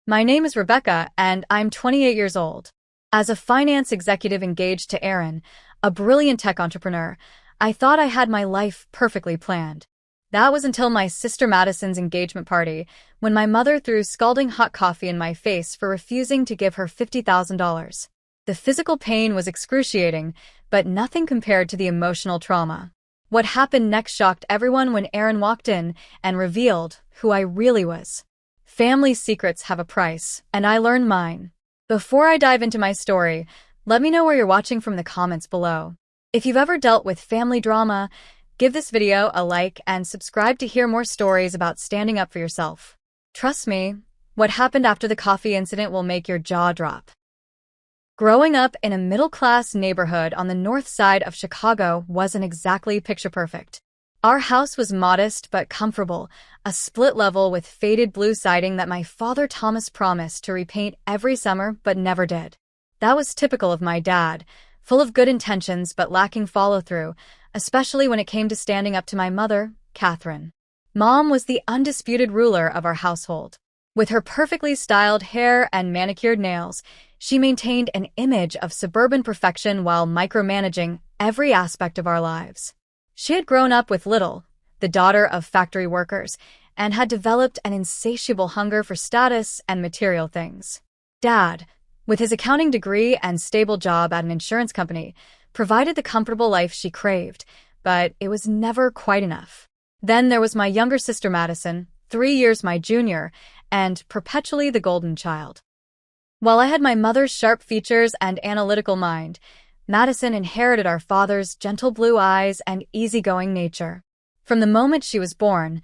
My name is Rebecca, and I'm 28 years old. As a finance executive engaged to Aaron, a brilliant tech entrepreneur, I thought I had my life perfectly planned. That was until my sister Madison's engagement party, when my mother threw scalding hot coffee in my face for refusing to give her $50,000. The physical pain was excruciating, but nothing compared to the emotional trauma. What happened next shocked everyone when Aaron walked in and revealed who I really was. Family secrets have a price, and I learned mine. Before I dive into my story, let me know where you're watching from the comments below. If you've ever dealt with family drama, give this video a like and subscribe to hear more stories about standing up for yourself. Trust me, what happened after the coffee incident will make your jaw drop. Growing up in a middle-class neighborhood on the north side of Chicago wasn't exactly picture-perfect. Our house was modest but comfortable, a split level with faded blue siding that my father Thomas promised to repaint every summer but never did. That was typical of my dad, full of good intentions but lacking follow-through, especially when it came to standing up to my mother, Catherine. Mom was the undisputed ruler of our household. With her perfectly styled hair and manicured nails, she maintained an image of suburban perfection while micromanaging every aspect of our lives. She had grown up with Little, the daughter of factory workers, and had developed an insatiable hunger for status and material things. Dad, with his accounting degree and stable job at an insurance company, provided the comfortable life she craved, but it was never quite enough. Then there was my younger sister Madison, 3 years my junior, and perpetually the golden child. While I had my mother's sharp features and analytical mind, Madison inherited our father's gentle blue eyes and easygoing nature. From the moment she was born,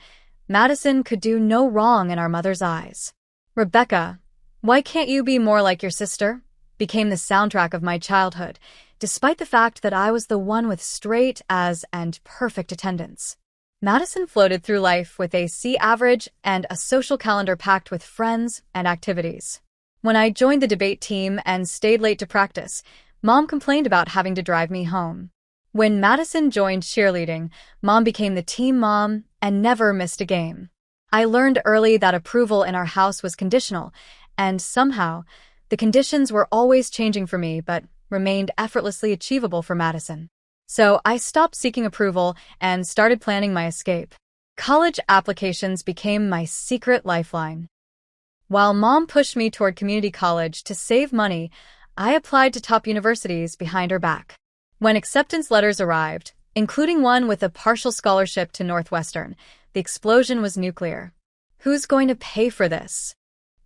Madison could do no wrong in our mother's eyes. "Rebecca, why can't you be more like your sister?" became the soundtrack of my childhood, despite the fact that I was the one with straight A's and perfect attendance. Madison floated through life with a C average and a social calendar packed with friends and activities. When I joined the debate team and stayed late to practice, Mom complained about having to drive me home. When Madison joined cheerleading, Mom became the team mom and never missed a game. I learned early that approval in our house was conditional, and somehow, the conditions were always changing for me but remained effortlessly achievable for Madison. So I stopped seeking approval and started planning my escape. College applications became my secret lifeline. While Mom pushed me toward community college to save money, I applied to top universities behind her back. When acceptance letters arrived, including one with a partial scholarship to Northwestern, the explosion was nuclear. "Who's going to pay for this?"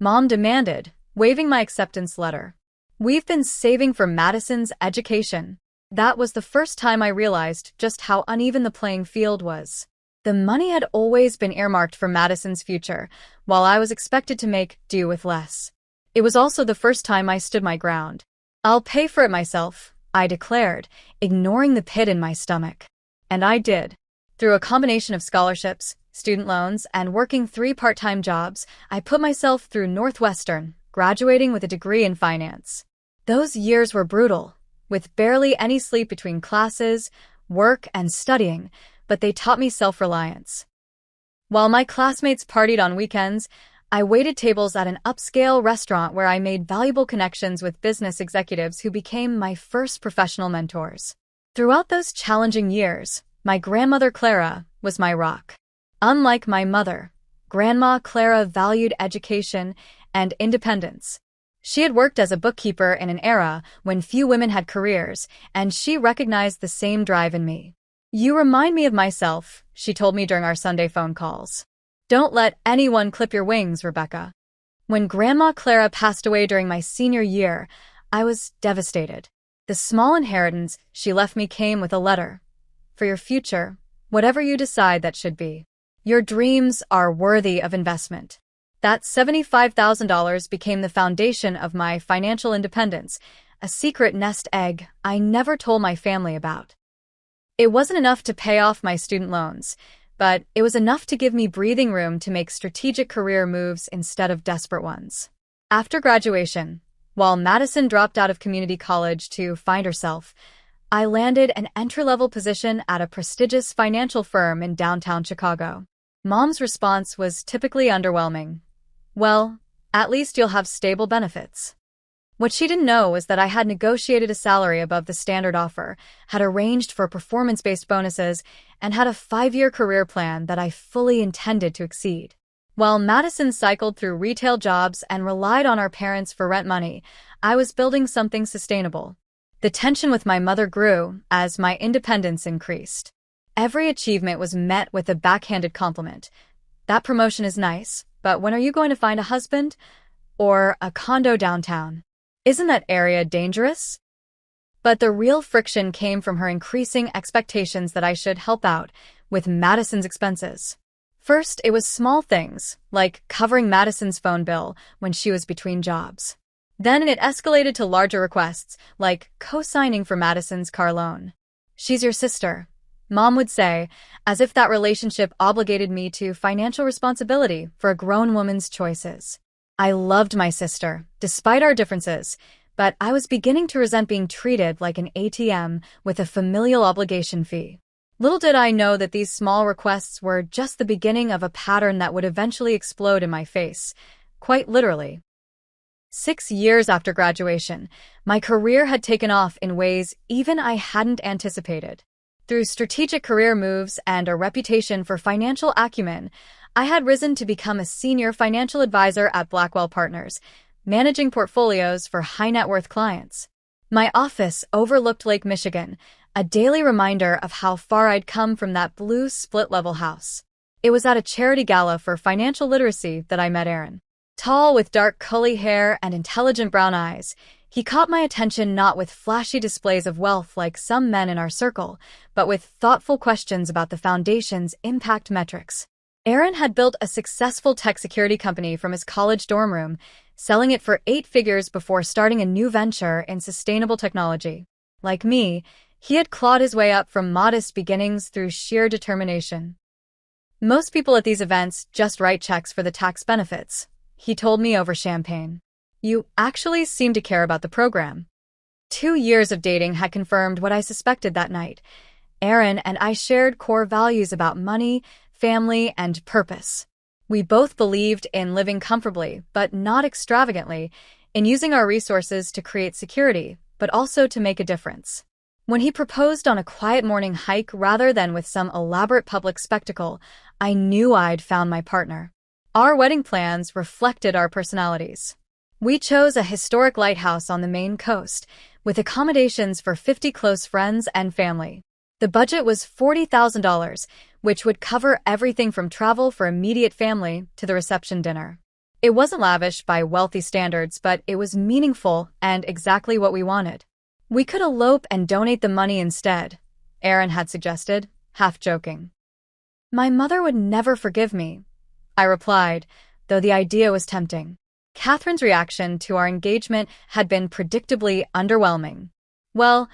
Mom demanded, waving my acceptance letter. "We've been saving for Madison's education." That was the first time I realized just how uneven the playing field was. The money had always been earmarked for Madison's future, while I was expected to make do with less. It was also the first time I stood my ground. "I'll pay for it myself," I declared, ignoring the pit in my stomach. And I did. Through a combination of scholarships, student loans, and working 3 part-time jobs, I put myself through Northwestern, graduating with a degree in finance. Those years were brutal, with barely any sleep between classes, work, and studying, but they taught me self-reliance. While my classmates partied on weekends, I waited tables at an upscale restaurant where I made valuable connections with business executives who became my first professional mentors. Throughout those challenging years, my grandmother Clara was my rock. Unlike my mother, Grandma Clara valued education and independence. She had worked as a bookkeeper in an era when few women had careers, and she recognized the same drive in me. "You remind me of myself," she told me during our Sunday phone calls. "Don't let anyone clip your wings, Rebecca." When Grandma Clara passed away during my senior year, I was devastated. The small inheritance she left me came with a letter. "For your future, whatever you decide that should be. Your dreams are worthy of investment." That $75,000 became the foundation of my financial independence, a secret nest egg I never told my family about. It wasn't enough to pay off my student loans, but it was enough to give me breathing room to make strategic career moves instead of desperate ones. After graduation, while Madison dropped out of community college to find herself, I landed an entry-level position at a prestigious financial firm in downtown Chicago. Mom's response was typically underwhelming. "Well, At least you'll have stable benefits. What she didn't know was that I had negotiated a salary above the standard offer, had arranged for performance-based bonuses, and had a 5-year career plan that I fully intended to exceed. While Madison cycled through retail jobs and relied on our parents for rent money, I was building something sustainable. The tension with my mother grew as my independence increased. Every achievement was met with a backhanded compliment. That promotion is nice, but when are you going to find a husband? Or a condo downtown? Isn't that area dangerous? But the real friction came from her increasing expectations that I should help out with Madison's expenses. First, it was small things, like covering Madison's phone bill when she was between jobs. Then it escalated to larger requests, like co-signing for Madison's car loan. "She's your sister," Mom would say, as if that relationship obligated me to financial responsibility for a grown woman's choices. I loved my sister, despite our differences, but I was beginning to resent being treated like an ATM with a familial obligation fee. Little did I know that these small requests were just the beginning of a pattern that would eventually explode in my face, quite literally. 6 years after graduation, my career had taken off in ways even I hadn't anticipated. Through strategic career moves and a reputation for financial acumen, I had risen to become a senior financial advisor at Blackwell Partners, managing portfolios for high-net-worth clients. My office overlooked Lake Michigan, a daily reminder of how far I'd come from that blue split-level house. It was at a charity gala for financial literacy that I met Aaron. Tall, with dark curly hair and intelligent brown eyes, he caught my attention not with flashy displays of wealth like some men in our circle, but with thoughtful questions about the foundation's impact metrics. Aaron had built a successful tech security company from his college dorm room, selling it for 8 figures before starting a new venture in sustainable technology. Like me, he had clawed his way up from modest beginnings through sheer determination. "Most people at these events just write checks for the tax benefits," he told me over champagne. "You actually seem to care about the program." 2 years of dating had confirmed what I suspected that night. Aaron and I shared core values about money, family, and purpose. We both believed in living comfortably, but not extravagantly, in using our resources to create security, but also to make a difference. When he proposed on a quiet morning hike rather than with some elaborate public spectacle, I knew I'd found my partner. Our wedding plans reflected our personalities. We chose a historic lighthouse on the Maine coast, with accommodations for 50 close friends and family. The budget was $40,000, which would cover everything from travel for immediate family to the reception dinner. It wasn't lavish by wealthy standards, but it was meaningful and exactly what we wanted. "We could elope and donate the money instead," Aaron had suggested, half joking. "My mother would never forgive me," I replied, though the idea was tempting. Catherine's reaction to our engagement had been predictably underwhelming. "Well,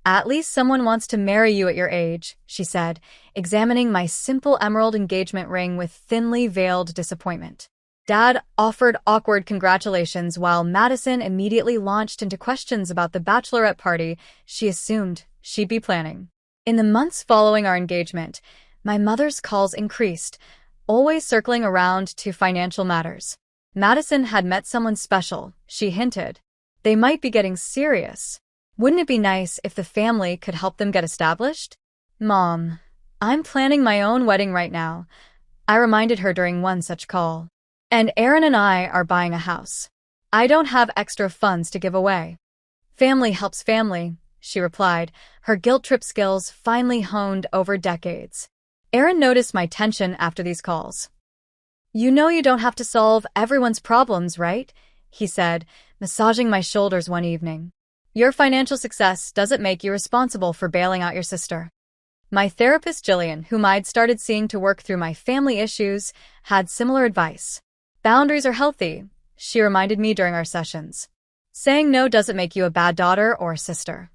at least someone wants to marry you at your age," she said, examining my simple emerald engagement ring with thinly veiled disappointment. Dad offered awkward congratulations while Madison immediately launched into questions about the bachelorette party she assumed she'd be planning. In the months following our engagement, my mother's calls increased, always circling around to financial matters. Madison had met someone special, she hinted. They might be getting serious. Wouldn't it be nice if the family could help them get established? "Mom, I'm planning my own wedding right now," I reminded her during one such call. "And Aaron and I are buying a house. I don't have extra funds to give away." "Family helps family," she replied, her guilt trip skills finely honed over decades. Aaron noticed my tension after these calls. "You know you don't have to solve everyone's problems, right?" he said, massaging my shoulders one evening. "Your financial success doesn't make you responsible for bailing out your sister." My therapist Jillian, whom I'd started seeing to work through my family issues, had similar advice. "Boundaries are healthy," she reminded me during our sessions. "Saying no doesn't make you a bad daughter or sister."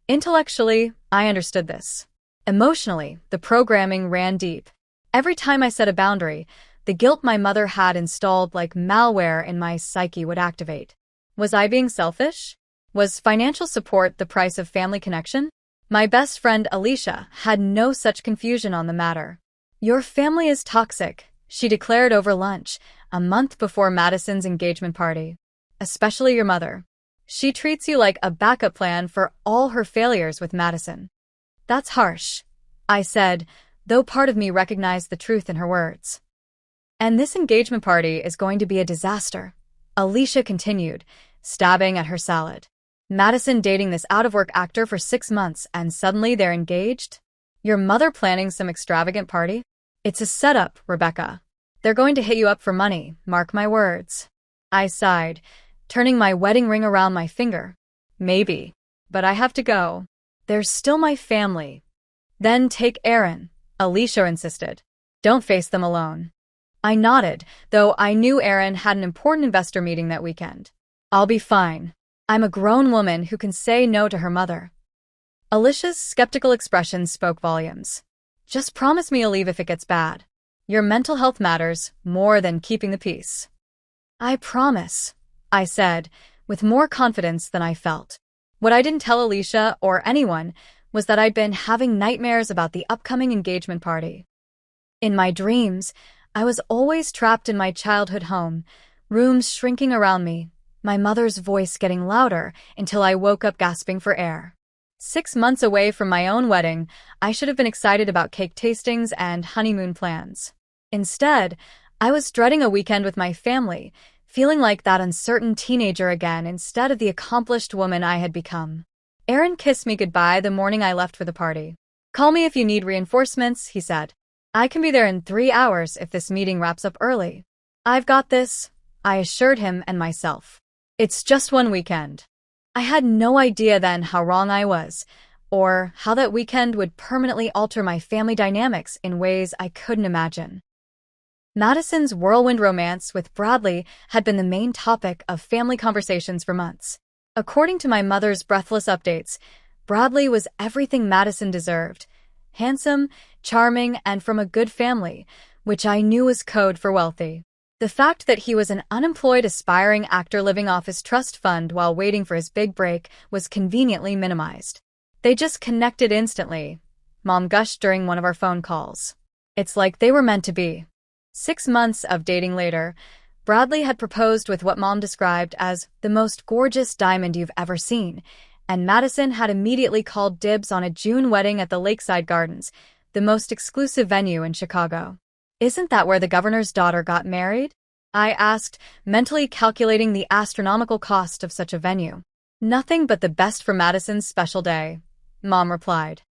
Intellectually, I understood this. Emotionally, the programming ran deep. Every time I set a boundary, the guilt my mother had installed like malware in my psyche would activate. Was I being selfish? Was financial support the price of family connection? My best friend Alicia had no such confusion on the matter. "Your family is toxic," she declared over lunch, a month before Madison's engagement party. Especially your mother. She treats you like a backup plan for all her failures with Madison. That's harsh, I said, though part of me recognized the truth in her words. And this engagement party is going to be a disaster, Alicia continued, stabbing at her salad. Madison dating this out-of-work actor for 6 months and suddenly they're engaged? Your mother planning some extravagant party? It's a setup, Rebecca. They're going to hit you up for money, mark my words. I sighed, turning my wedding ring around my finger. Maybe, but I have to go. There's still my family. Then take Aaron, Alicia insisted. Don't face them alone. I nodded, though I knew Aaron had an important investor meeting that weekend. I'll be fine. I'm a grown woman who can say no to her mother. Alicia's skeptical expression spoke volumes. Just promise me you'll leave if it gets bad. Your mental health matters more than keeping the peace. I promise, I said, with more confidence than I felt. What I didn't tell Alicia or anyone was that I'd been having nightmares about the upcoming engagement party. In my dreams, I was always trapped in my childhood home, rooms shrinking around me, my mother's voice getting louder until I woke up gasping for air. 6 months away from my own wedding, I should have been excited about cake tastings and honeymoon plans. Instead, I was dreading a weekend with my family, feeling like that uncertain teenager again instead of the accomplished woman I had become. Aaron kissed me goodbye the morning I left for the party. Call me if you need reinforcements, he said. I can be there in 3 hours if this meeting wraps up early. I've got this, I assured him and myself. It's just one weekend. I had no idea then how wrong I was, or how that weekend would permanently alter my family dynamics in ways I couldn't imagine. Madison's whirlwind romance with Bradley had been the main topic of family conversations for months. According to my mother's breathless updates, Bradley was everything Madison deserved. Handsome, charming, and from a good family, which I knew was code for wealthy. The fact that he was an unemployed aspiring actor living off his trust fund while waiting for his big break was conveniently minimized. They just connected instantly, Mom gushed during one of our phone calls. It's like they were meant to be. 6 months of dating later, Bradley had proposed with what Mom described as the most gorgeous diamond you've ever seen, and Madison had immediately called dibs on a June wedding at the Lakeside Gardens, the most exclusive venue in Chicago. Isn't that where the governor's daughter got married? I asked, mentally calculating the astronomical cost of such a venue. Nothing but the best for Madison's special day, Mom replied.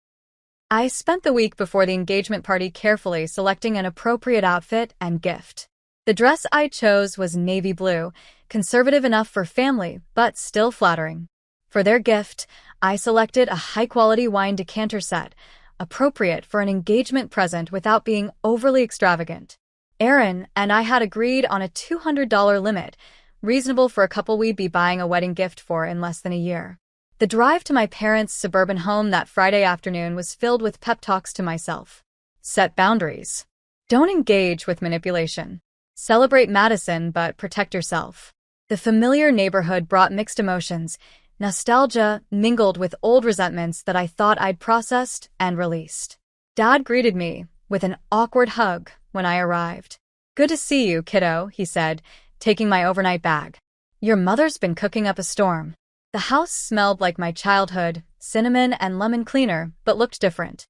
I spent the week before the engagement party carefully selecting an appropriate outfit and gift. The dress I chose was navy blue, conservative enough for family, but still flattering. For their gift, I selected a high-quality wine decanter set, appropriate for an engagement present without being overly extravagant. Aaron and I had agreed on a $200 limit, reasonable for a couple we'd be buying a wedding gift for in less than a year. The drive to my parents' suburban home that Friday afternoon was filled with pep talks to myself. Set boundaries. Don't engage with manipulation. Celebrate Madison, but protect yourself. The familiar neighborhood brought mixed emotions. Nostalgia mingled with old resentments that I thought I'd processed and released. Dad greeted me with an awkward hug when I arrived. Good to see you, kiddo, he said, taking my overnight bag. Your mother's been cooking up a storm. The house smelled like my childhood, cinnamon and lemon cleaner, but looked different.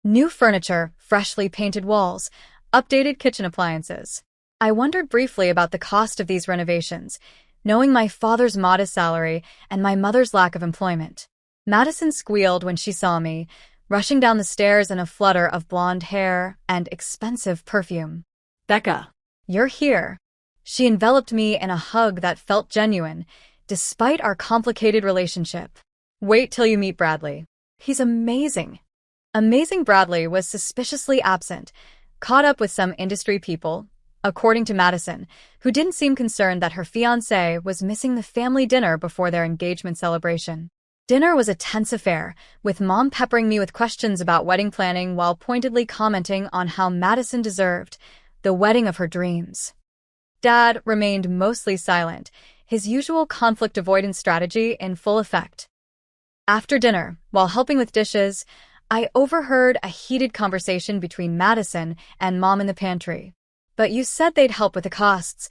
New furniture, freshly painted walls, updated kitchen appliances. I wondered briefly about the cost of these renovations, knowing my father's modest salary and my mother's lack of employment. Madison squealed when she saw me, rushing down the stairs in a flutter of blonde hair and expensive perfume. Becca, you're here. She enveloped me in a hug that felt genuine, despite our complicated relationship. Wait till you meet Bradley. He's amazing. Amazing Bradley was suspiciously absent, caught up with some industry people, according to Madison, who didn't seem concerned that her fiancé was missing the family dinner before their engagement celebration. Dinner was a tense affair, with Mom peppering me with questions about wedding planning while pointedly commenting on how Madison deserved the wedding of her dreams. Dad remained mostly silent, his usual conflict avoidance strategy in full effect. After dinner, while helping with dishes, I overheard a heated conversation between Madison and Mom in the pantry. But you said they'd help with the costs.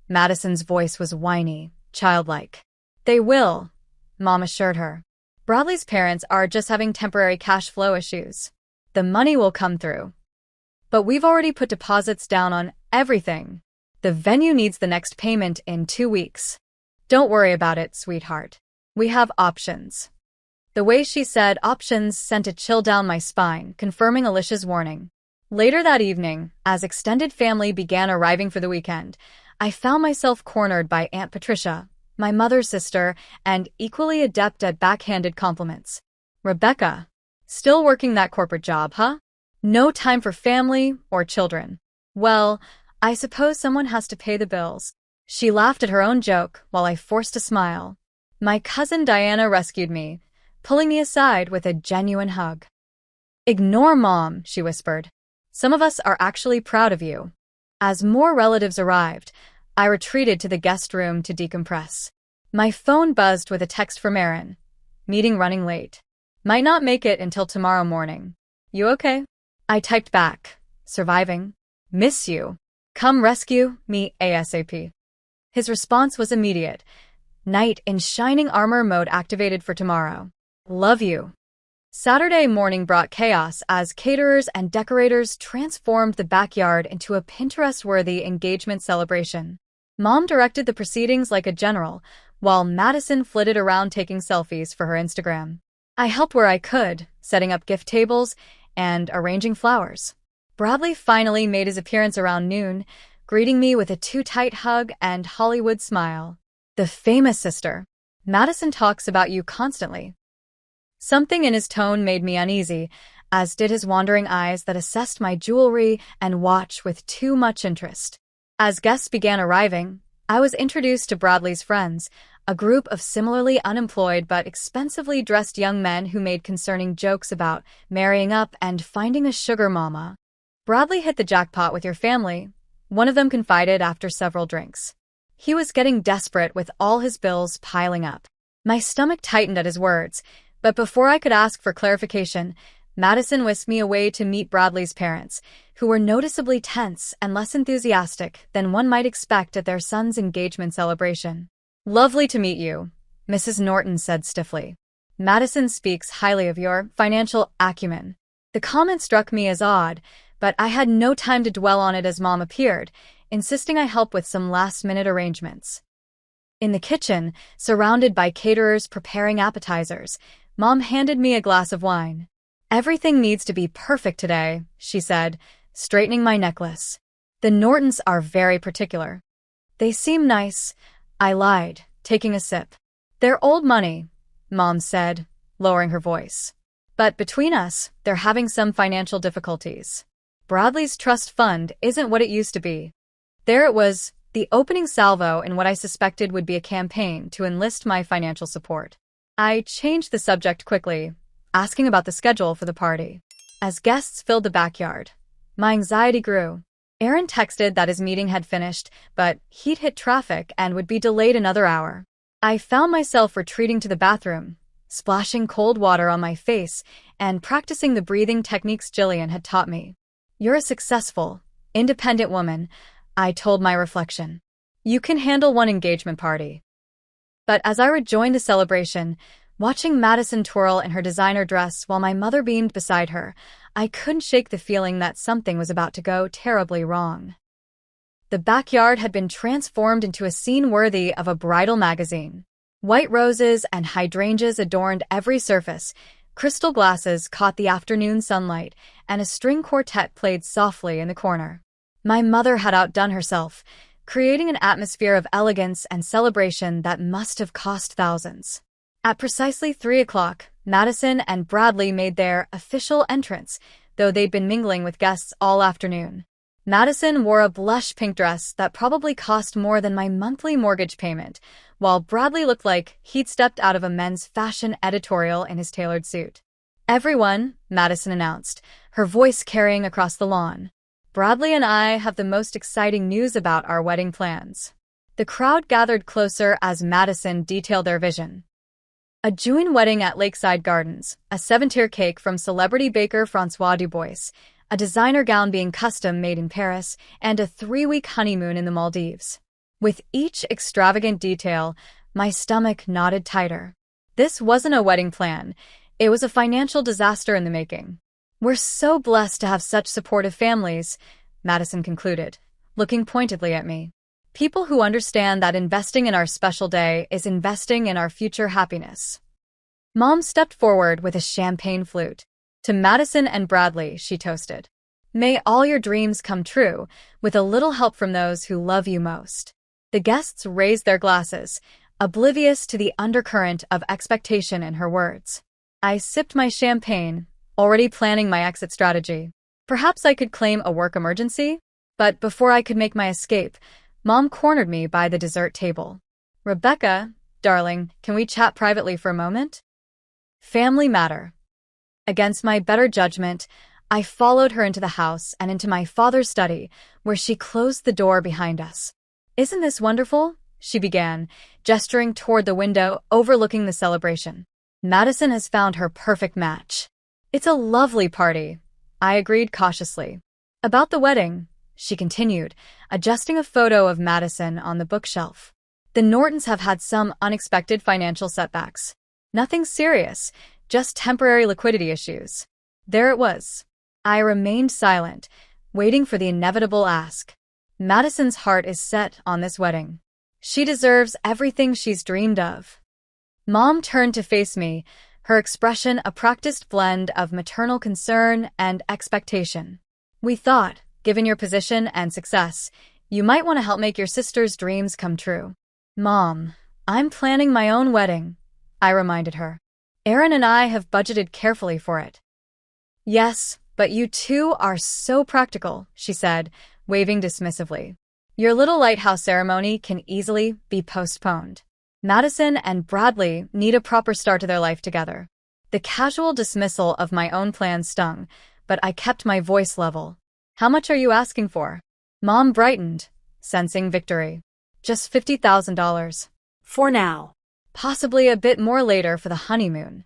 Madison's voice was whiny, childlike. They will, Mom assured her. Bradley's parents are just having temporary cash flow issues. The money will come through. But we've already put deposits down on everything. The venue needs the next payment in 2 weeks. Don't worry about it, sweetheart. We have options. The way she said options sent a chill down my spine, confirming Alicia's warning. Later that evening, as extended family began arriving for the weekend, I found myself cornered by Aunt Patricia, my mother's sister, and equally adept at backhanded compliments. Rebecca, still working that corporate job, huh? No time for family or children. Well, I suppose someone has to pay the bills. She laughed at her own joke while I forced a smile. My cousin Diana rescued me, pulling me aside with a genuine hug. Ignore Mom, she whispered. Some of us are actually proud of you. As more relatives arrived, I retreated to the guest room to decompress. My phone buzzed with a text from Erin. Meeting running late. Might not make it until tomorrow morning. You okay? I typed back. Surviving. Miss you. Come rescue me ASAP. His response was immediate. Knight in shining armor mode activated for tomorrow. Love you. Saturday morning brought chaos as caterers and decorators transformed the backyard into a Pinterest-worthy engagement celebration. Mom directed the proceedings like a general, while Madison flitted around taking selfies for her Instagram. I helped where I could, setting up gift tables and arranging flowers. Bradley finally made his appearance around noon, greeting me with a too-tight hug and Hollywood smile. The famous sister. Madison talks about you constantly. Something in his tone made me uneasy, as did his wandering eyes that assessed my jewelry and watch with too much interest. As guests began arriving, I was introduced to Bradley's friends, a group of similarly unemployed but expensively dressed young men who made concerning jokes about marrying up and finding a sugar mama. Bradley hit the jackpot with your family, one of them confided after several drinks. He was getting desperate with all his bills piling up. My stomach tightened at his words, but before I could ask for clarification, Madison whisked me away to meet Bradley's parents, who were noticeably tense and less enthusiastic than one might expect at their son's engagement celebration. Lovely to meet you, Mrs. Norton said stiffly. Madison speaks highly of your financial acumen. The comment struck me as odd, but I had no time to dwell on it as Mom appeared, insisting I help with some last-minute arrangements. In the kitchen, surrounded by caterers preparing appetizers, Mom handed me a glass of wine. Everything needs to be perfect today, she said, straightening my necklace. The Nortons are very particular. They seem nice, I lied, taking a sip. They're old money, Mom said, lowering her voice. But between us, they're having some financial difficulties. Bradley's trust fund isn't what it used to be. There it was, the opening salvo in what I suspected would be a campaign to enlist my financial support. I changed the subject quickly, asking about the schedule for the party. As guests filled the backyard, my anxiety grew. Aaron texted that his meeting had finished, but he'd hit traffic and would be delayed another hour. I found myself retreating to the bathroom, splashing cold water on my face and practicing the breathing techniques Jillian had taught me. You're a successful, independent woman, I told my reflection. You can handle one engagement party. But as I rejoined the celebration, watching Madison twirl in her designer dress while my mother beamed beside her, I couldn't shake the feeling that something was about to go terribly wrong. The backyard had been transformed into a scene worthy of a bridal magazine. White roses and hydrangeas adorned every surface, crystal glasses caught the afternoon sunlight, and a string quartet played softly in the corner. My mother had outdone herself, creating an atmosphere of elegance and celebration that must have cost thousands. At precisely 3 o'clock, Madison and Bradley made their official entrance, though they'd been mingling with guests all afternoon. Madison wore a blush pink dress that probably cost more than my monthly mortgage payment, while Bradley looked like he'd stepped out of a men's fashion editorial in his tailored suit. Everyone, Madison announced, her voice carrying across the lawn. Bradley and I have the most exciting news about our wedding plans. The crowd gathered closer as Madison detailed their vision. A June wedding at Lakeside Gardens, a 7-tier cake from celebrity baker Francois Dubois, a designer gown being custom made in Paris, and a 3-week honeymoon in the Maldives. With each extravagant detail, my stomach knotted tighter. This wasn't a wedding plan. It was a financial disaster in the making. "We're so blessed to have such supportive families," Madison concluded, looking pointedly at me. "People who understand that investing in our special day is investing in our future happiness." Mom stepped forward with a champagne flute. "To Madison and Bradley," she toasted. "May all your dreams come true, with a little help from those who love you most." The guests raised their glasses, oblivious to the undercurrent of expectation in her words. I sipped my champagne, already planning my exit strategy. Perhaps I could claim a work emergency? But before I could make my escape, Mom cornered me by the dessert table. "Rebecca, darling, can we chat privately for a moment?" Family matter. Against my better judgment, I followed her into the house and into my father's study, where she closed the door behind us. "Isn't this wonderful?" she began, gesturing toward the window overlooking the celebration. "Madison has found her perfect match." "It's a lovely party," I agreed cautiously. "About the wedding," she continued, adjusting a photo of Madison on the bookshelf. "The Nortons have had some unexpected financial setbacks. Nothing serious, just temporary liquidity issues." There it was. I remained silent, waiting for the inevitable ask. Madison's heart is set on this wedding. She deserves everything she's dreamed of. Mom turned to face me, her expression a practiced blend of maternal concern and expectation. "We thought, given your position and success, you might want to help make your sister's dreams come true." "Mom, I'm planning my own wedding," I reminded her. "Aaron and I have budgeted carefully for it." "Yes, but you two are so practical," she said, waving dismissively. "Your little lighthouse ceremony can easily be postponed. Madison and Bradley need a proper start to their life together." The casual dismissal of my own plans stung, but I kept my voice level. "How much are you asking for?" Mom brightened, sensing victory. "Just $50,000. For now. Possibly a bit more later for the honeymoon."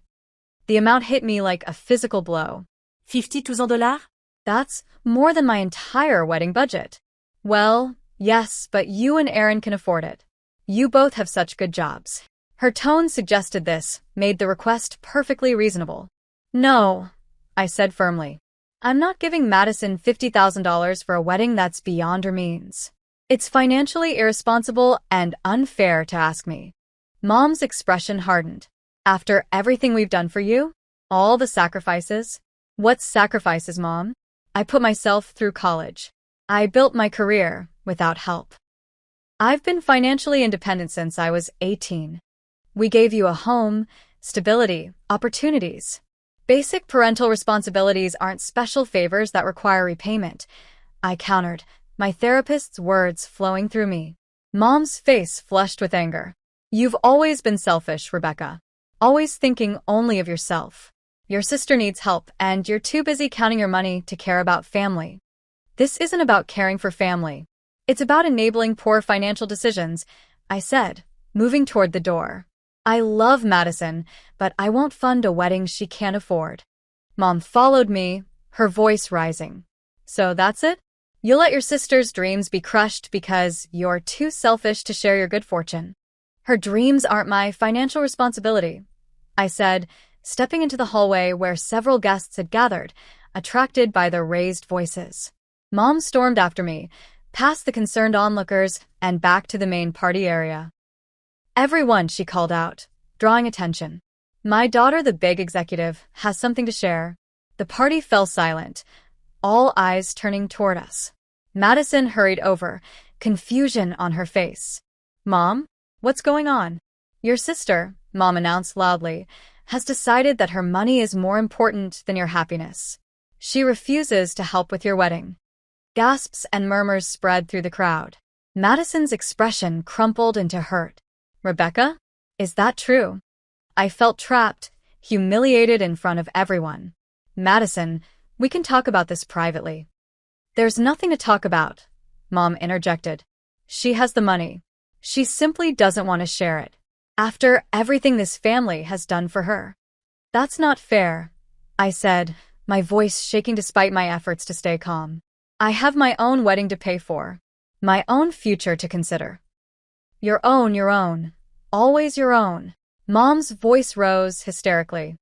The amount hit me like a physical blow. $50,000? That's more than my entire wedding budget. "Well, yes, but you and Aaron can afford it. You both have such good jobs." Her tone suggested this, made the request perfectly reasonable. "No," I said firmly. "I'm not giving Madison $50,000 for a wedding that's beyond her means. It's financially irresponsible and unfair to ask me." Mom's expression hardened. "After everything we've done for you? All the sacrifices?" "What sacrifices, Mom? I put myself through college. I built my career without help. I've been financially independent since I was 18. We gave you a home, stability, opportunities. Basic parental responsibilities aren't special favors that require repayment," I countered, my therapist's words flowing through me. Mom's face flushed with anger. "You've always been selfish, Rebecca. Always thinking only of yourself. Your sister needs help, and you're too busy counting your money to care about family." "This isn't about caring for family. It's about enabling poor financial decisions," I said, moving toward the door. "I love Madison, but I won't fund a wedding she can't afford." Mom followed me, her voice rising. "So that's it? You'll let your sister's dreams be crushed because you're too selfish to share your good fortune?" "Her dreams aren't my financial responsibility," I said, stepping into the hallway where several guests had gathered, attracted by the raised voices. Mom stormed after me, past the concerned onlookers, and back to the main party area. "Everyone," she called out, drawing attention. "My daughter, the big executive, has something to share." The party fell silent, all eyes turning toward us. Madison hurried over, confusion on her face. "Mom, what's going on?" "Your sister," Mom announced loudly, "has decided that her money is more important than your happiness. She refuses to help with your wedding." Gasps and murmurs spread through the crowd. Madison's expression crumpled into hurt. "Rebecca? Is that true?" I felt trapped, humiliated in front of everyone. "Madison, we can talk about this privately." "There's nothing to talk about," Mom interjected. "She has the money. She simply doesn't want to share it. After everything this family has done for her." "That's not fair," I said, my voice shaking despite my efforts to stay calm. I have my own wedding to pay for, my own future to consider. Your own. Always your own. Mom's voice rose hysterically.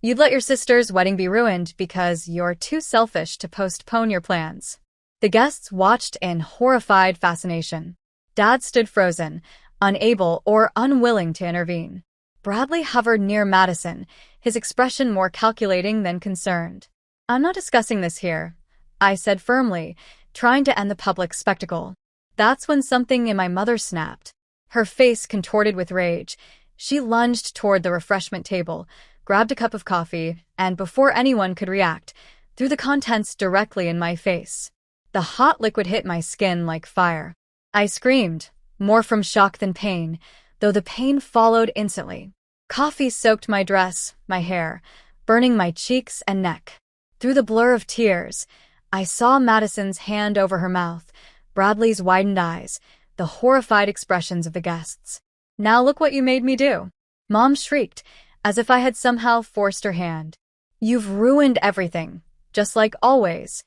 You'd let your sister's wedding be ruined because you're too selfish to postpone your plans. The guests watched in horrified fascination. Dad stood frozen, unable or unwilling to intervene. Bradley hovered near Madison, his expression more calculating than concerned. I'm not discussing this here, I said firmly, trying to end the public spectacle. That's when something in my mother snapped. Her face contorted with rage. She lunged toward the refreshment table, grabbed a cup of coffee, and before anyone could react, threw the contents directly in my face. The hot liquid hit my skin like fire. I screamed, more from shock than pain, though the pain followed instantly. Coffee soaked my dress, my hair, burning my cheeks and neck. Through the blur of tears, I saw Madison's hand over her mouth, Bradley's widened eyes, the horrified expressions of the guests. Now look what you made me do. Mom shrieked, as if I had somehow forced her hand. You've ruined everything, just like always.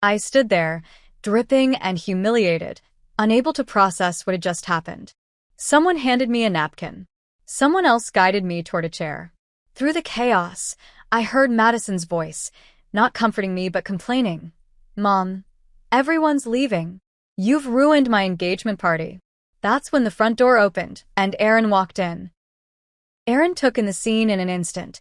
I stood there, dripping and humiliated, unable to process what had just happened. Someone handed me a napkin. Someone else guided me toward a chair. Through the chaos, I heard Madison's voice, not comforting me but complaining. Mom, everyone's leaving. You've ruined my engagement party. That's when the front door opened, and Aaron walked in. Aaron took in the scene in an instant,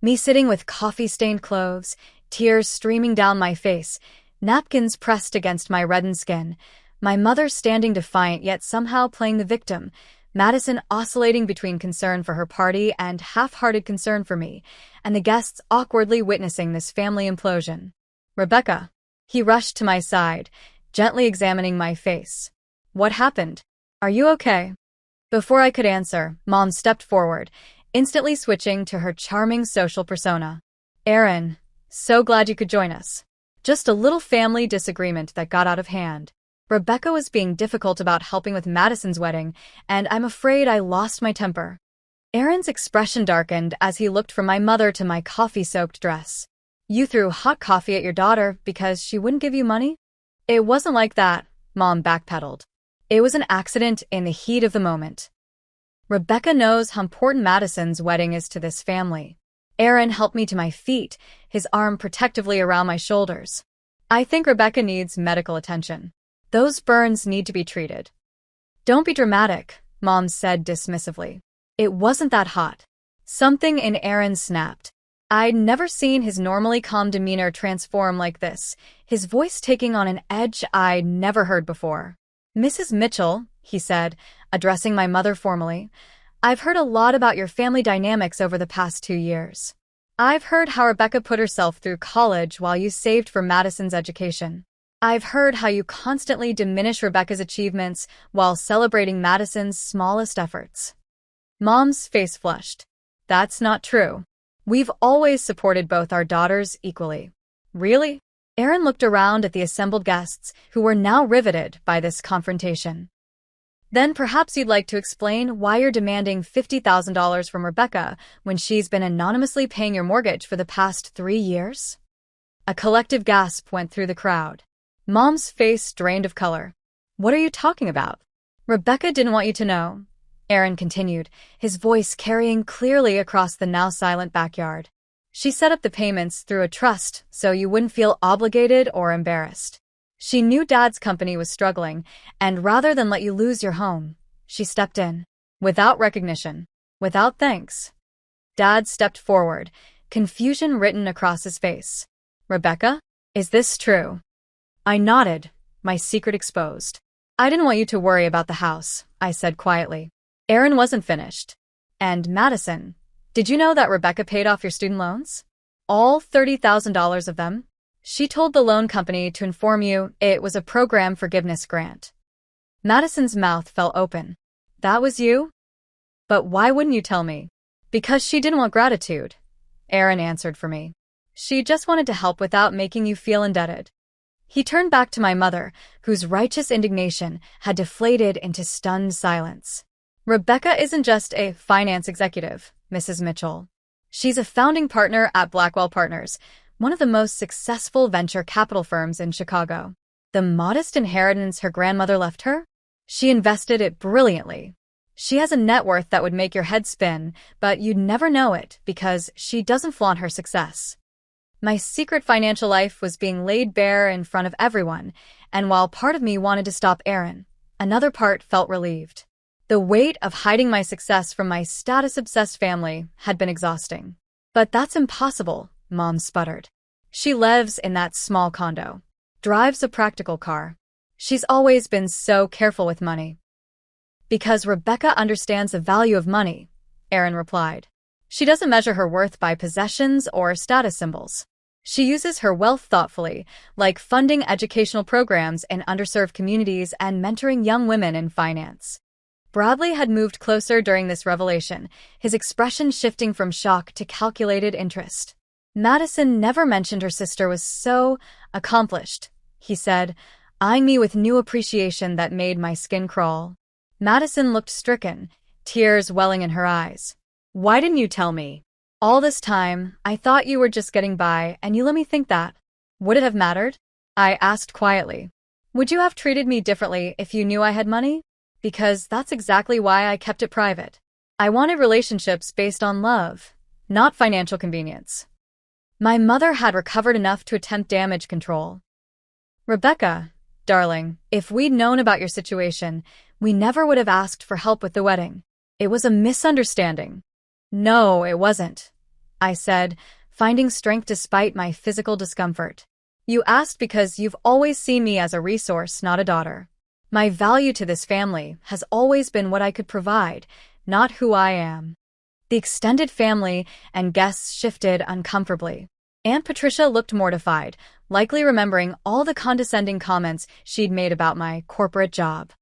me sitting with coffee-stained clothes, tears streaming down my face, napkins pressed against my reddened skin, my mother standing defiant yet somehow playing the victim, Madison oscillating between concern for her party and half-hearted concern for me, and the guests awkwardly witnessing this family implosion. Rebecca. He rushed to my side, gently examining my face. What happened? Are you okay? Before I could answer, Mom stepped forward, instantly switching to her charming social persona. Aaron, so glad you could join us. Just a little family disagreement that got out of hand. Rebecca was being difficult about helping with Madison's wedding, and I'm afraid I lost my temper. Aaron's expression darkened as he looked from my mother to my coffee-soaked dress. You threw hot coffee at your daughter because she wouldn't give you money? It wasn't like that, Mom backpedaled. It was an accident in the heat of the moment. Rebecca knows how important Madison's wedding is to this family. Aaron helped me to my feet, his arm protectively around my shoulders. I think Rebecca needs medical attention. Those burns need to be treated. Don't be dramatic, Mom said dismissively. It wasn't that hot. Something in Aaron snapped. I'd never seen his normally calm demeanor transform like this, his voice taking on an edge I'd never heard before. Mrs. Mitchell, he said, addressing my mother formally, I've heard a lot about your family dynamics over the past 2 years. I've heard how Rebecca put herself through college while you saved for Madison's education. I've heard how you constantly diminish Rebecca's achievements while celebrating Madison's smallest efforts. Mom's face flushed. That's not true. We've always supported both our daughters equally. Really? Aaron looked around at the assembled guests, who were now riveted by this confrontation. Then perhaps you'd like to explain why you're demanding $50,000 from Rebecca when she's been anonymously paying your mortgage for the past 3 years? A collective gasp went through the crowd. Mom's face drained of color. What are you talking about? Rebecca didn't want you to know, Aaron continued, his voice carrying clearly across the now silent backyard. She set up the payments through a trust so you wouldn't feel obligated or embarrassed. She knew Dad's company was struggling, and rather than let you lose your home, she stepped in. Without recognition. Without thanks. Dad stepped forward, confusion written across his face. Rebecca, is this true? I nodded, my secret exposed. I didn't want you to worry about the house, I said quietly. Aaron wasn't finished. And Madison, did you know that Rebecca paid off your student loans? All $30,000 of them? She told the loan company to inform you it was a program forgiveness grant. Madison's mouth fell open. That was you? But why wouldn't you tell me? Because she didn't want gratitude, Aaron answered for me. She just wanted to help without making you feel indebted. He turned back to my mother, whose righteous indignation had deflated into stunned silence. Rebecca isn't just a finance executive, Mrs. Mitchell. She's a founding partner at Blackwell Partners, one of the most successful venture capital firms in Chicago. The modest inheritance her grandmother left her? She invested it brilliantly. She has a net worth that would make your head spin, but you'd never know it because she doesn't flaunt her success. My secret financial life was being laid bare in front of everyone, and while part of me wanted to stop Erin, another part felt relieved. The weight of hiding my success from my status-obsessed family had been exhausting. But that's impossible, Mom sputtered. She lives in that small condo, drives a practical car. She's always been so careful with money. Because Rebecca understands the value of money, Erin replied. She doesn't measure her worth by possessions or status symbols. She uses her wealth thoughtfully, like funding educational programs in underserved communities and mentoring young women in finance. Bradley had moved closer during this revelation, his expression shifting from shock to calculated interest. Madison never mentioned her sister was so accomplished, he said, eyeing me with new appreciation that made my skin crawl. Madison looked stricken, tears welling in her eyes. Why didn't you tell me? All this time, I thought you were just getting by, and you let me think that. Would it have mattered? I asked quietly. Would you have treated me differently if you knew I had money? Because that's exactly why I kept it private. I wanted relationships based on love, not financial convenience. My mother had recovered enough to attempt damage control. Rebecca, darling, if we'd known about your situation, we never would have asked for help with the wedding. It was a misunderstanding. No, it wasn't, I said, finding strength despite my physical discomfort. You asked because you've always seen me as a resource, not a daughter. My value to this family has always been what I could provide, not who I am. The extended family and guests shifted uncomfortably. Aunt Patricia looked mortified, likely remembering all the condescending comments she'd made about my corporate job.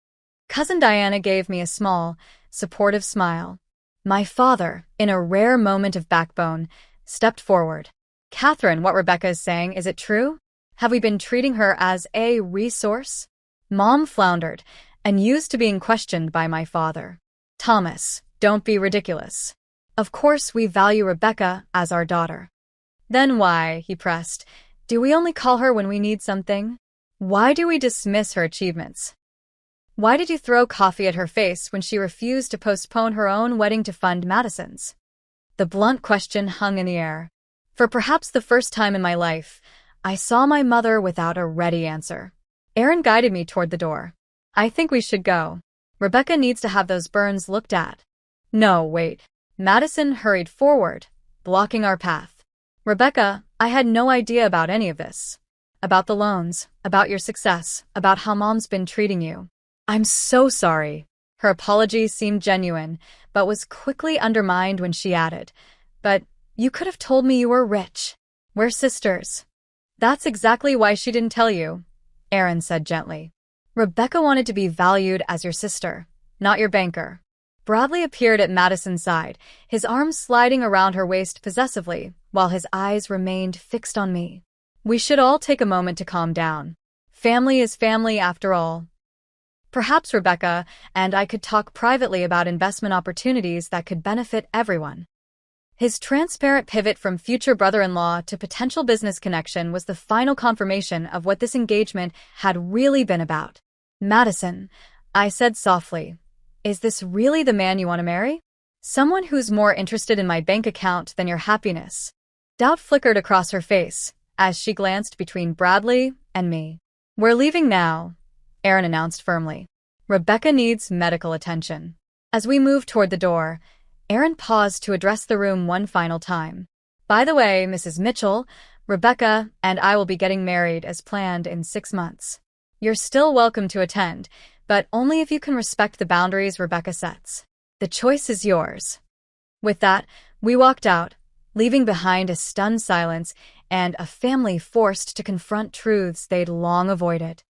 Cousin Diana gave me a small, supportive smile. My father, in a rare moment of backbone, stepped forward. Catherine, what Rebecca is saying, is it true? Have we been treating her as a resource? Mom floundered, and used to being questioned by my father. Thomas, don't be ridiculous. Of course we value Rebecca as our daughter. Then why, he pressed, do we only call her when we need something? Why do we dismiss her achievements? Why did you throw coffee at her face when she refused to postpone her own wedding to fund Madison's? The blunt question hung in the air. For perhaps the first time in my life, I saw my mother without a ready answer. Erin guided me toward the door. I think we should go. Rebecca needs to have those burns looked at. No, wait. Madison hurried forward, blocking our path. Rebecca, I had no idea about any of this. About the loans, about your success, about how Mom's been treating you. I'm so sorry. Her apology seemed genuine, but was quickly undermined when she added, but you could have told me you were rich. We're sisters. That's exactly why she didn't tell you, Erin said gently. Rebecca wanted to be valued as your sister, not your banker. Bradley appeared at Madison's side, his arms sliding around her waist possessively, while his eyes remained fixed on me. We should all take a moment to calm down. Family is family after all. Perhaps Rebecca and I could talk privately about investment opportunities that could benefit everyone. His transparent pivot from future brother-in-law to potential business connection was the final confirmation of what this engagement had really been about. Madison, I said softly, is this really the man you want to marry? Someone who's more interested in my bank account than your happiness? Doubt flickered across her face as she glanced between Bradley and me. We're leaving now, Erin announced firmly. Rebecca needs medical attention. As we moved toward the door, Erin paused to address the room one final time. By the way, Mrs. Mitchell, Rebecca and I will be getting married as planned in 6 months. You're still welcome to attend, but only if you can respect the boundaries Rebecca sets. The choice is yours. With that, we walked out, leaving behind a stunned silence and a family forced to confront truths they'd long avoided.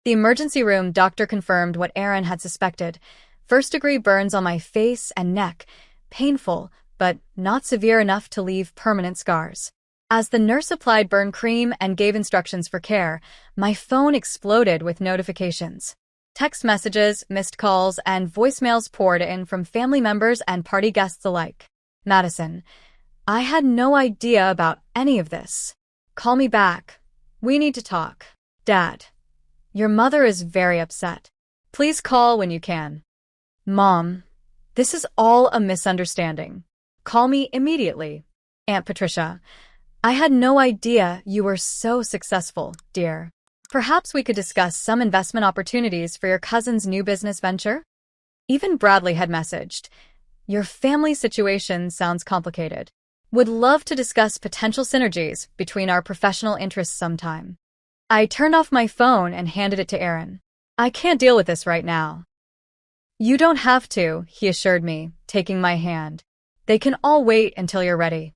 The emergency room doctor confirmed what Erin had suspected. First-degree burns on my face and neck, painful, but not severe enough to leave permanent scars. As the nurse applied burn cream and gave instructions for care, my phone exploded with notifications. Text messages, missed calls, and voicemails poured in from family members and party guests alike. Madison, I had no idea about any of this. Call me back. We need to talk. Dad, your mother is very upset. Please call when you can. Mom, this is all a misunderstanding. Call me immediately. Aunt Patricia, I had no idea you were so successful, dear. Perhaps we could discuss some investment opportunities for your cousin's new business venture? Even Bradley had messaged, your family situation sounds complicated. Would love to discuss potential synergies between our professional interests sometime. I turned off my phone and handed it to Aaron. I can't deal with this right now. You don't have to, he assured me, taking my hand. They can all wait until you're ready.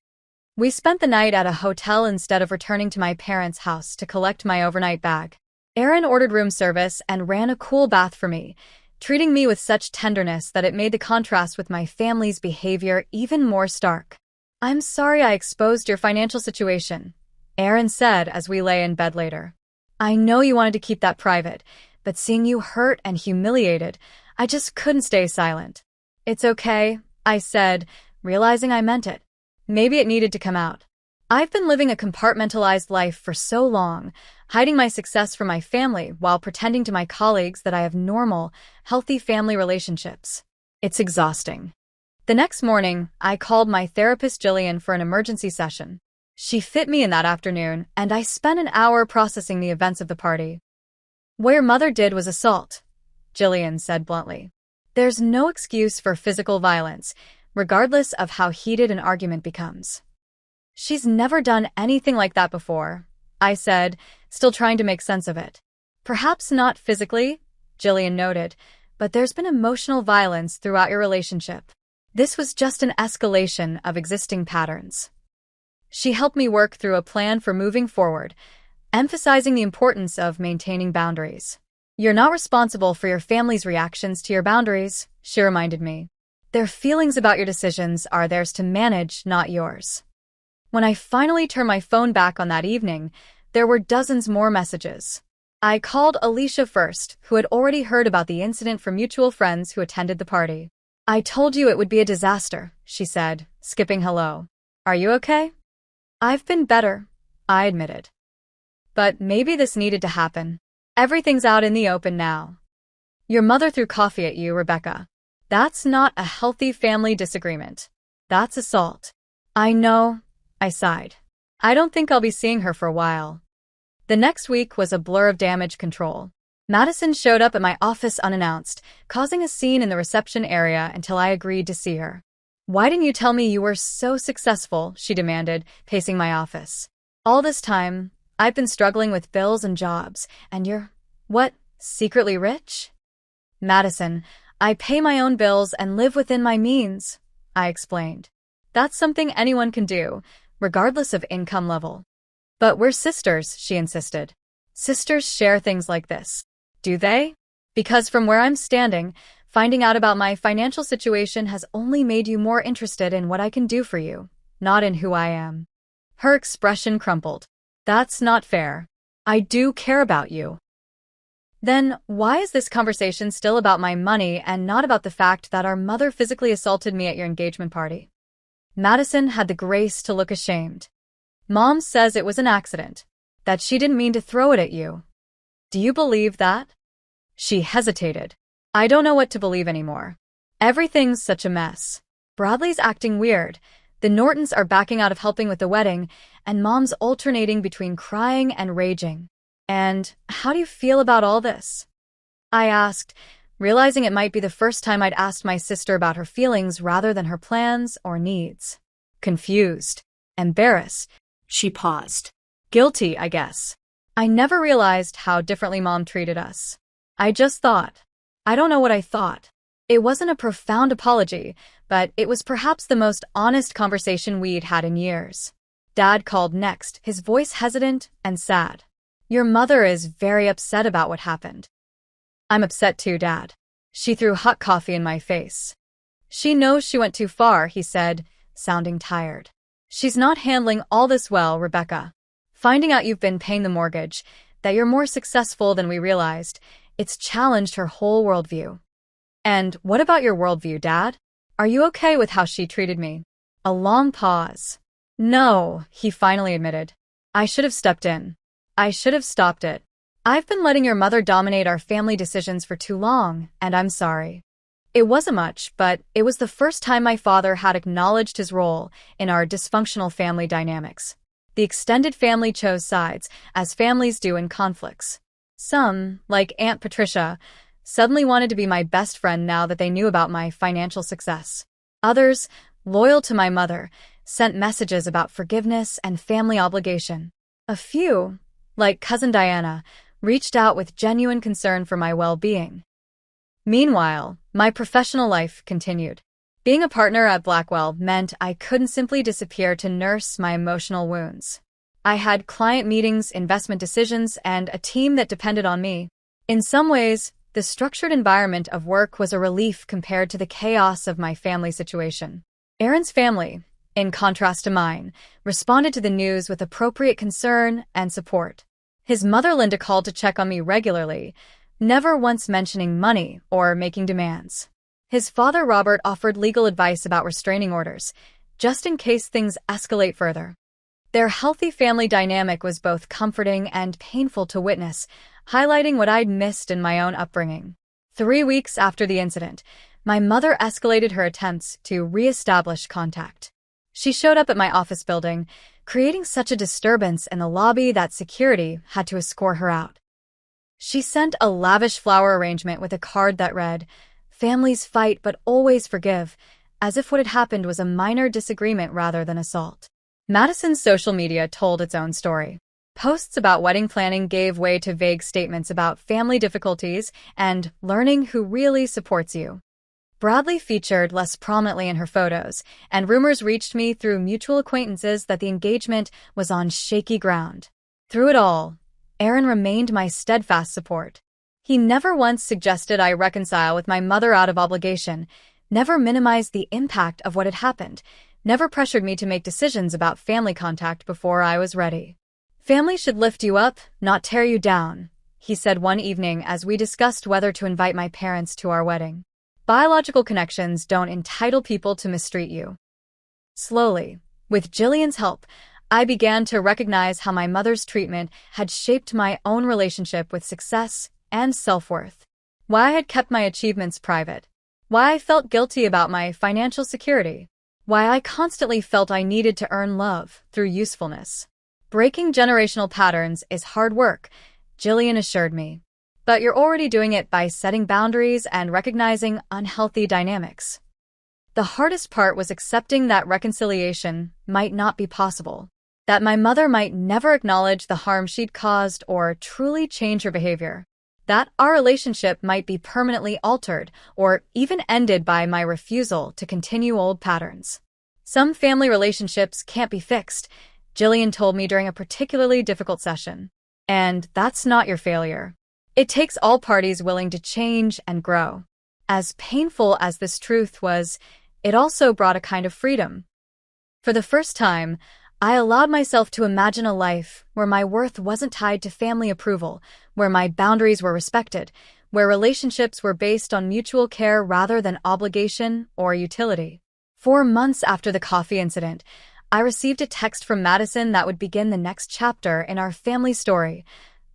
We spent the night at a hotel instead of returning to my parents' house to collect my overnight bag. Aaron ordered room service and ran a cool bath for me, treating me with such tenderness that it made the contrast with my family's behavior even more stark. I'm sorry I exposed your financial situation, Aaron said as we lay in bed later. I know you wanted to keep that private, but seeing you hurt and humiliated, I just couldn't stay silent. It's okay, I said, realizing I meant it. Maybe it needed to come out. I've been living a compartmentalized life for so long, hiding my success from my family while pretending to my colleagues that I have normal, healthy family relationships. It's exhausting. The next morning, I called my therapist Jillian for an emergency session. She fit me in that afternoon, and I spent an hour processing the events of the party. What your mother did was assault, Jillian said bluntly. There's no excuse for physical violence, regardless of how heated an argument becomes. She's never done anything like that before, I said, still trying to make sense of it. Perhaps not physically, Jillian noted, but there's been emotional violence throughout your relationship. This was just an escalation of existing patterns. She helped me work through a plan for moving forward, emphasizing the importance of maintaining boundaries. You're not responsible for your family's reactions to your boundaries, she reminded me. Their feelings about your decisions are theirs to manage, not yours. When I finally turned my phone back on that evening, there were dozens more messages. I called Alicia first, who had already heard about the incident from mutual friends who attended the party. I told you it would be a disaster, she said, skipping hello. Are you okay? I've been better, I admitted. But maybe this needed to happen. Everything's out in the open now. Your mother threw coffee at you, Rebecca. That's not a healthy family disagreement. That's assault. I know, I sighed. I don't think I'll be seeing her for a while. The next week was a blur of damage control. Madison showed up at my office unannounced, causing a scene in the reception area until I agreed to see her. Why didn't you tell me you were so successful? She demanded, pacing my office. All this time, I've been struggling with bills and jobs, and you're, what, secretly rich? Madison, I pay my own bills and live within my means, I explained. That's something anyone can do, regardless of income level. But we're sisters, she insisted. Sisters share things like this. Do they? Because from where I'm standing, finding out about my financial situation has only made you more interested in what I can do for you, not in who I am. Her expression crumpled. That's not fair. I do care about you. Then why is this conversation still about my money and not about the fact that our mother physically assaulted me at your engagement party? Madison had the grace to look ashamed. Mom says it was an accident, that she didn't mean to throw it at you. Do you believe that? She hesitated. I don't know what to believe anymore. Everything's such a mess. Bradley's acting weird. The Nortons are backing out of helping with the wedding, and Mom's alternating between crying and raging. And how do you feel about all this? I asked, realizing it might be the first time I'd asked my sister about her feelings rather than her plans or needs. Confused. Embarrassed. She paused. Guilty, I guess. I never realized how differently Mom treated us. I just thought. I don't know what I thought. It wasn't a profound apology, but it was perhaps the most honest conversation we'd had in years. Dad called next, his voice hesitant and sad. Your mother is very upset about what happened. I'm upset too, Dad. She threw hot coffee in my face. She knows she went too far, he said, sounding tired. She's not handling all this well, Rebecca. Finding out you've been paying the mortgage, that you're more successful than we realized, it's challenged her whole worldview. And what about your worldview, Dad? Are you okay with how she treated me? A long pause. No, he finally admitted. I should have stepped in. I should have stopped it. I've been letting your mother dominate our family decisions for too long, and I'm sorry. It wasn't much, but it was the first time my father had acknowledged his role in our dysfunctional family dynamics. The extended family chose sides, as families do in conflicts. Some, like Aunt Patricia, suddenly wanted to be my best friend now that they knew about my financial success. Others, loyal to my mother, sent messages about forgiveness and family obligation. A few, like Cousin Diana, reached out with genuine concern for my well-being. Meanwhile, my professional life continued. Being a partner at Blackwell meant I couldn't simply disappear to nurse my emotional wounds. I had client meetings, investment decisions, and a team that depended on me. In some ways, the structured environment of work was a relief compared to the chaos of my family situation. Aaron's family, in contrast to mine, responded to the news with appropriate concern and support. His mother Linda called to check on me regularly, never once mentioning money or making demands. His father Robert offered legal advice about restraining orders, just in case things escalate further. Their healthy family dynamic was both comforting and painful to witness, highlighting what I'd missed in my own upbringing. 3 weeks after the incident, my mother escalated her attempts to re-establish contact. She showed up at my office building, creating such a disturbance in the lobby that security had to escort her out. She sent a lavish flower arrangement with a card that read, "Families fight but always forgive," as if what had happened was a minor disagreement rather than assault. Madison's social media told its own story. Posts about wedding planning gave way to vague statements about family difficulties and learning who really supports you. Bradley featured less prominently in her photos, and rumors reached me through mutual acquaintances that the engagement was on shaky ground. Through it all, Aaron remained my steadfast support. He never once suggested I reconcile with my mother out of obligation, never minimized the impact of what had happened, never pressured me to make decisions about family contact before I was ready. "Family should lift you up, not tear you down," he said one evening as we discussed whether to invite my parents to our wedding. "Biological connections don't entitle people to mistreat you." Slowly, with Jillian's help, I began to recognize how my mother's treatment had shaped my own relationship with success and self-worth. Why I had kept my achievements private. Why I felt guilty about my financial security. Why I constantly felt I needed to earn love through usefulness. Breaking generational patterns is hard work, Jillian assured me. But you're already doing it by setting boundaries and recognizing unhealthy dynamics. The hardest part was accepting that reconciliation might not be possible, that my mother might never acknowledge the harm she'd caused or truly change her behavior, that our relationship might be permanently altered or even ended by my refusal to continue old patterns. Some family relationships can't be fixed, Jillian told me during a particularly difficult session. And that's not your failure. It takes all parties willing to change and grow. As painful as this truth was, it also brought a kind of freedom. For the first time, I allowed myself to imagine a life where my worth wasn't tied to family approval, where my boundaries were respected, where relationships were based on mutual care rather than obligation or utility. 4 months after the coffee incident, I received a text from Madison that would begin the next chapter in our family story.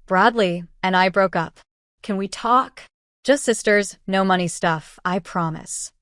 "Bradley and I broke up. Can we talk? Just sisters, no money stuff, I promise."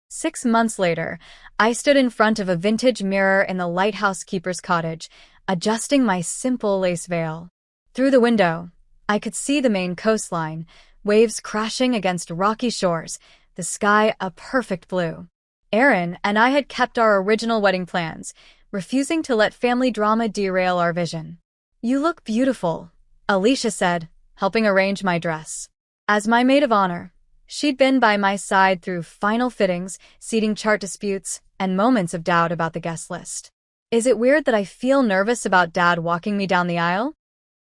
6 months later, I stood in front of a vintage mirror in the lighthouse keeper's cottage, adjusting my simple lace veil. Through the window, I could see the Maine coastline, waves crashing against rocky shores, the sky a perfect blue. Aaron and I had kept our original wedding plans, refusing to let family drama derail our vision. "You look beautiful," Alicia said, helping arrange my dress. As my maid of honor, she'd been by my side through final fittings, seating chart disputes, and moments of doubt about the guest list. "Is it weird that I feel nervous about Dad walking me down the aisle?"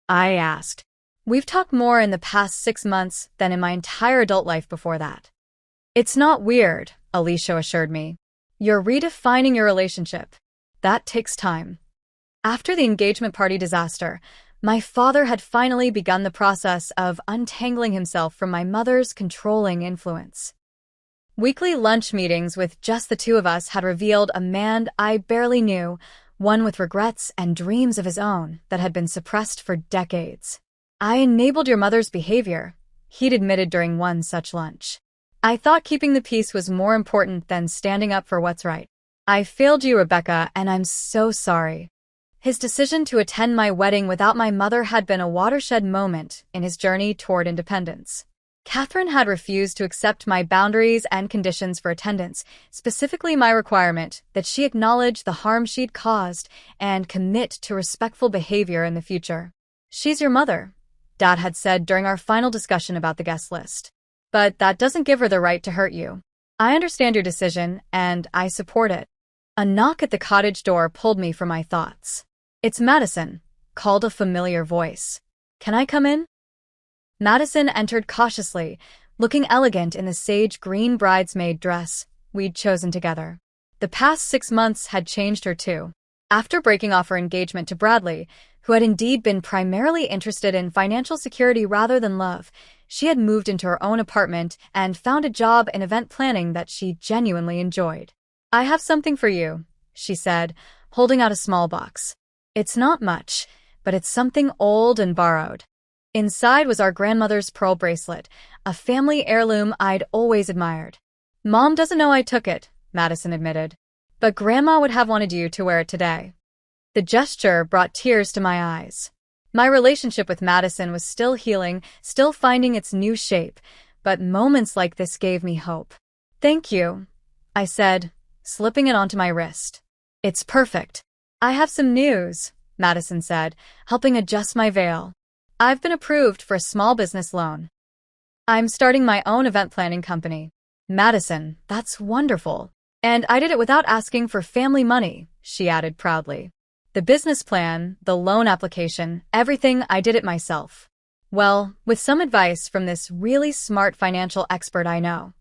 I asked. "We've talked more in the past 6 months than in my entire adult life before that." "It's not weird," Alicia assured me. "You're redefining your relationship. That takes time." After the engagement party disaster, my father had finally begun the process of untangling himself from my mother's controlling influence. Weekly lunch meetings with just the two of us had revealed a man I barely knew, one with regrets and dreams of his own that had been suppressed for decades. "I enabled your mother's behavior," he'd admitted during one such lunch. "I thought keeping the peace was more important than standing up for what's right. I failed you, Rebecca, and I'm so sorry." His decision to attend my wedding without my mother had been a watershed moment in his journey toward independence. Catherine had refused to accept my boundaries and conditions for attendance, specifically my requirement that she acknowledge the harm she'd caused and commit to respectful behavior in the future. "She's your mother," Dad had said during our final discussion about the guest list. "But that doesn't give her the right to hurt you. I understand your decision, and I support it." A knock at the cottage door pulled me from my thoughts. "It's Madison," called a familiar voice. "Can I come in?" Madison entered cautiously, looking elegant in the sage green bridesmaid dress we'd chosen together. The past 6 months had changed her too. After breaking off her engagement to Bradley, who had indeed been primarily interested in financial security rather than love, she had moved into her own apartment and found a job in event planning that she genuinely enjoyed. "I have something for you," she said, holding out a small box. "It's not much, but it's something old and borrowed." Inside was our grandmother's pearl bracelet, a family heirloom I'd always admired. "Mom doesn't know I took it," Madison admitted, "but Grandma would have wanted you to wear it today." The gesture brought tears to my eyes. My relationship with Madison was still healing, still finding its new shape, but moments like this gave me hope. "Thank you," I said, slipping it onto my wrist. "It's perfect." "I have some news," Madison said, helping adjust my veil. "I've been approved for a small business loan. I'm starting my own event planning company." "Madison, that's wonderful. And I did it without asking for family money," she added proudly. "The business plan, the loan application, everything, I did it myself. Well, with some advice from this really smart financial expert I know."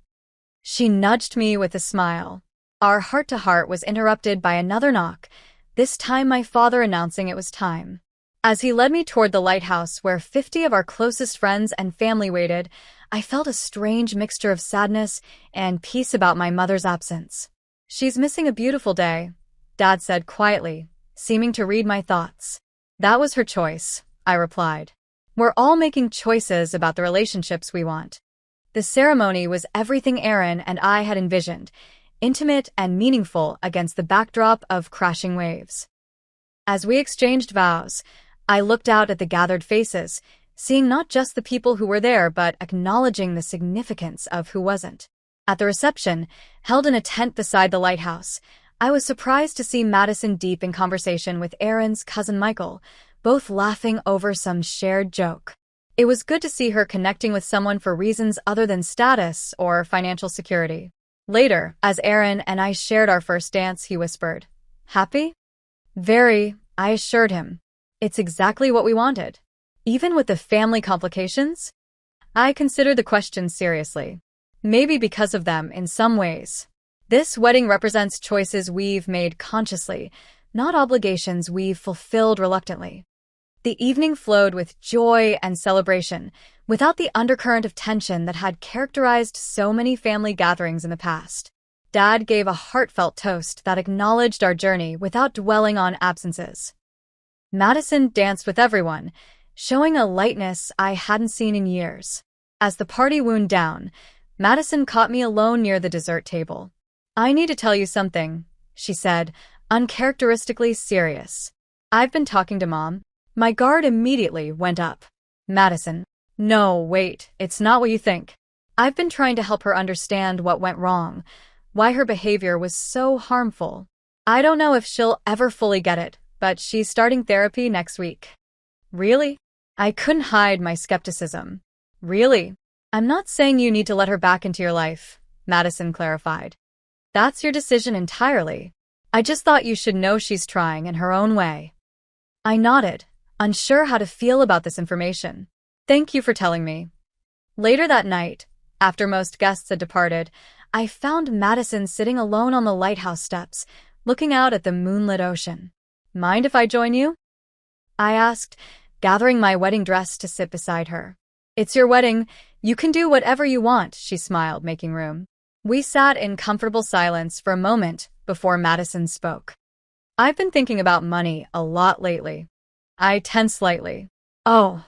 She nudged me with a smile. Our heart-to-heart was interrupted by another knock, this time my father announcing it was time. As he led me toward the lighthouse where 50 of our closest friends and family waited, I felt a strange mixture of sadness and peace about my mother's absence. "She's missing a beautiful day," Dad said quietly, seeming to read my thoughts. "That was her choice," I replied. "We're all making choices about the relationships we want." The ceremony was everything Aaron and I had envisioned, intimate and meaningful against the backdrop of crashing waves. As we exchanged vows, I looked out at the gathered faces, seeing not just the people who were there but acknowledging the significance of who wasn't. At the reception, held in a tent beside the lighthouse, I was surprised to see Madison deep in conversation with Aaron's cousin Michael, both laughing over some shared joke. It was good to see her connecting with someone for reasons other than status or financial security. Later, as Aaron and I shared our first dance, he whispered, "Happy?" "Very," I assured him. "It's exactly what we wanted." "Even with the family complications?" I considered the question seriously. Maybe because of them in some ways. This wedding represents choices we've made consciously, not obligations we've fulfilled reluctantly. The evening flowed with joy and celebration, without the undercurrent of tension that had characterized so many family gatherings in the past. Dad gave a heartfelt toast that acknowledged our journey without dwelling on absences. Madison danced with everyone, showing a lightness I hadn't seen in years. As the party wound down, Madison caught me alone near the dessert table. "I need to tell you something," she said, uncharacteristically serious. "I've been talking to Mom." My guard immediately went up. "Madison, no, wait, it's not what you think. I've been trying to help her understand what went wrong, why her behavior was so harmful. I don't know if she'll ever fully get it, but she's starting therapy next week." "Really?" I couldn't hide my skepticism. "Really? I'm not saying you need to let her back into your life," Madison clarified. "That's your decision entirely. I just thought you should know she's trying in her own way." I nodded, unsure how to feel about this information. "Thank you for telling me." Later that night, after most guests had departed, I found Madison sitting alone on the lighthouse steps, looking out at the moonlit ocean. "Mind if I join you?" I asked, gathering my wedding dress to sit beside her. "It's your wedding. You can do whatever you want," she smiled, making room. We sat in comfortable silence for a moment before Madison spoke. I've been thinking about money a lot lately. I tensed slightly. Oh,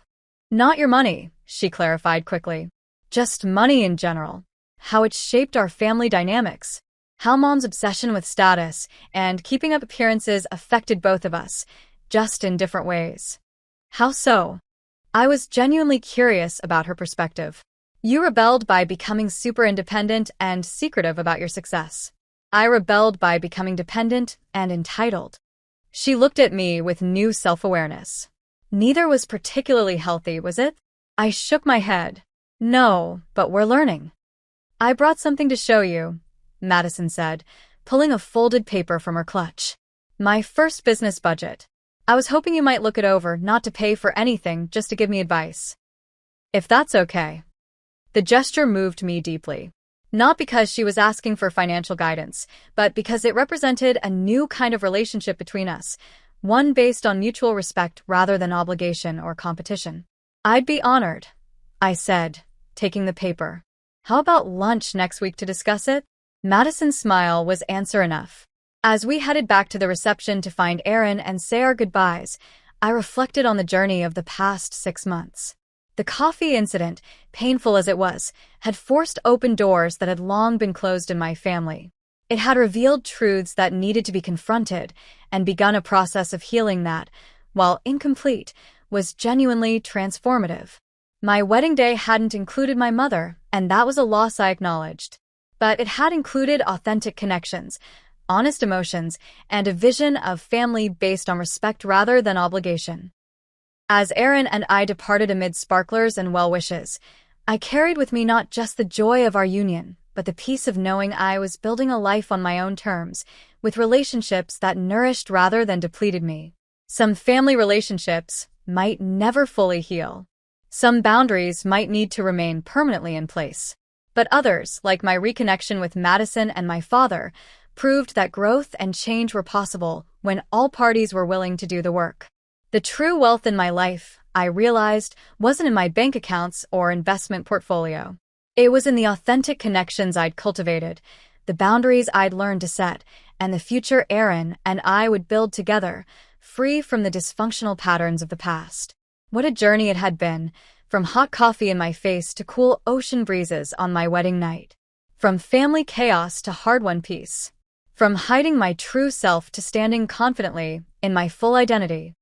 not your money, she clarified quickly. Just money in general. How it's shaped our family dynamics. How Mom's obsession with status and keeping up appearances affected both of us, just in different ways. How so? I was genuinely curious about her perspective. You rebelled by becoming super independent and secretive about your success. I rebelled by becoming dependent and entitled. She looked at me with new self-awareness. Neither was particularly healthy, was it? I shook my head. No, but we're learning. I brought something to show you, Madison said, pulling a folded paper from her clutch. My first business budget. I was hoping you might look it over, not to pay for anything, just to give me advice. If that's okay. The gesture moved me deeply. Not because she was asking for financial guidance, but because it represented a new kind of relationship between us, one based on mutual respect rather than obligation or competition. I'd be honored, I said, taking the paper. How about lunch next week to discuss it? Madison's smile was answer enough. As we headed back to the reception to find Aaron and say our goodbyes, I reflected on the journey of the past 6 months. The coffee incident, painful as it was, had forced open doors that had long been closed in my family. It had revealed truths that needed to be confronted and begun a process of healing that, while incomplete, was genuinely transformative. My wedding day hadn't included my mother, and that was a loss I acknowledged. But it had included authentic connections, honest emotions, and a vision of family based on respect rather than obligation. As Aaron and I departed amid sparklers and well-wishes, I carried with me not just the joy of our union, but the peace of knowing I was building a life on my own terms, with relationships that nourished rather than depleted me. Some family relationships might never fully heal. Some boundaries might need to remain permanently in place. But others, like my reconnection with Madison and my father, proved that growth and change were possible when all parties were willing to do the work. The true wealth in my life, I realized, wasn't in my bank accounts or investment portfolio. It was in the authentic connections I'd cultivated, the boundaries I'd learned to set, and the future Aaron and I would build together, free from the dysfunctional patterns of the past. What a journey it had been, from hot coffee in my face to cool ocean breezes on my wedding night. From family chaos to hard-won peace. From hiding my true self to standing confidently in my full identity.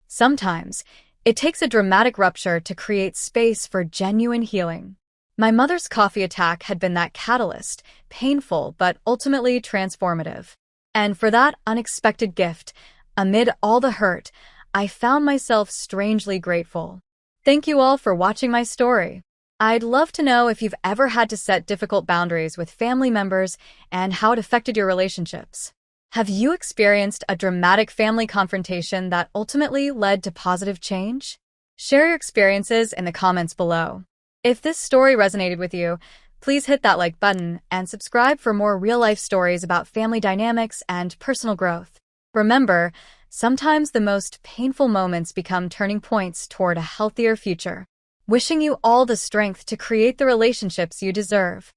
Sometimes, it takes a dramatic rupture to create space for genuine healing. My mother's coffee attack had been that catalyst, painful but ultimately transformative. And for that unexpected gift, amid all the hurt, I found myself strangely grateful. Thank you all for watching my story. I'd love to know if you've ever had to set difficult boundaries with family members and how it affected your relationships. Have you experienced a dramatic family confrontation that ultimately led to positive change? Share your experiences in the comments below. If this story resonated with you, please hit that like button and subscribe for more real-life stories about family dynamics and personal growth. Remember, sometimes the most painful moments become turning points toward a healthier future. Wishing you all the strength to create the relationships you deserve.